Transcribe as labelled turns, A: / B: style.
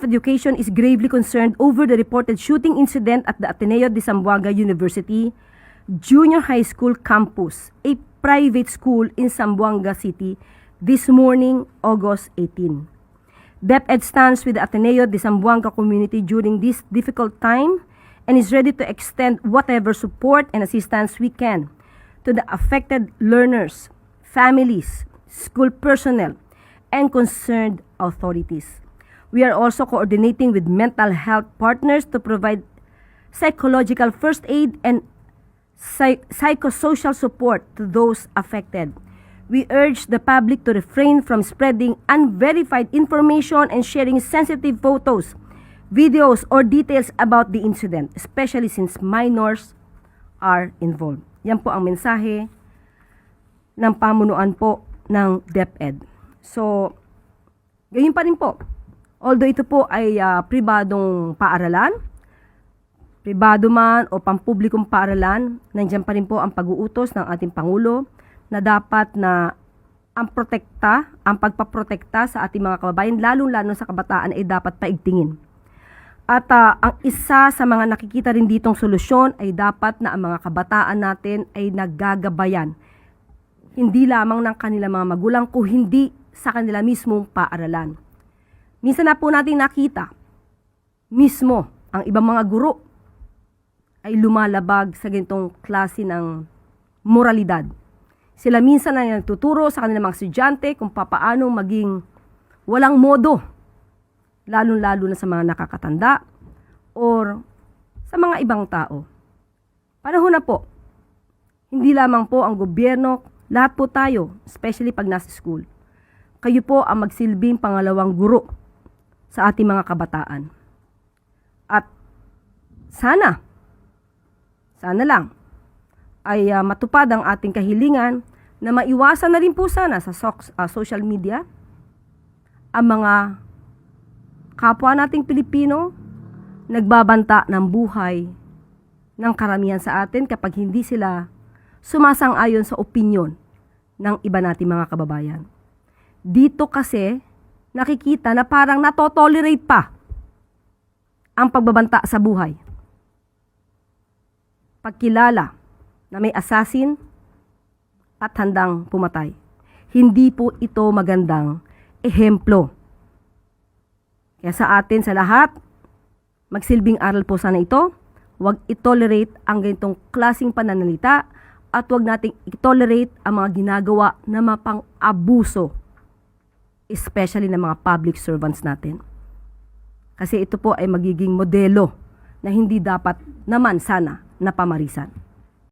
A: Education is gravely concerned over the reported shooting incident at the Ateneo de Zamboanga University Junior High School campus, a private school in Zamboanga City, this morning, August 18. DepEd stands with the Ateneo de Zamboanga community during this difficult time and is ready to extend whatever support and assistance we can to the affected learners, families, school personnel, and concerned authorities. We are also coordinating with mental health partners to provide psychological first aid and psychosocial support to those affected. We urge the public to refrain from spreading unverified information and sharing sensitive photos, videos, or details about the incident, especially since minors are involved. Yan po ang mensahe ng pamunuan po ng DepEd. So, ganyan pa rin po. Although ito po ay pribadong paaralan, pribado man o pampublikong paaralan, nandiyan pa rin po ang pag-uutos ng ating Pangulo na dapat na ang pagpaprotekta sa ating mga kababayan, lalong-lalo sa kabataan, ay dapat paigtingin. At ang isa sa mga nakikita rin ditong solusyon ay dapat na ang mga kabataan natin ay naggagabayan. Hindi lamang ng kanilang mga magulang, kung hindi sa kanila mismong paaralan. Minsan na po natin nakita, mismo ang ibang mga guro ay lumalabag sa ganitong klase ng moralidad. Sila minsan na nagtuturo sa kanilang mga estudyante kung papaano maging walang modo, lalong-lalo na sa mga nakakatanda or sa mga ibang tao. Panahon na po, hindi lamang po ang gobyerno, lahat po tayo, especially pag nasa school. Kayo po ang magsilbing pangalawang guro sa ating mga kabataan. At sana lang ay matupad ang ating kahilingan na maiwasan na rin po sana sa social media ang mga kapwa nating Pilipino nagbabanta ng buhay ng karamihan sa atin kapag hindi sila sumasang-ayon sa opinyon ng iba nating mga kababayan. Dito kasi nakikita na parang natotolerate pa ang pagbabanta sa buhay. Pagkilala na may assassin at handang pumatay. Hindi po ito magandang ehemplo. Kaya sa atin, sa lahat, magsilbing aral po sana ito. Huwag itolerate ang ganitong klaseng pananalita at huwag nating itolerate ang mga ginagawa na mapang-abuso, especially ng mga public servants natin. Kasi ito po ay magiging modelo na hindi dapat naman sana napamarisan.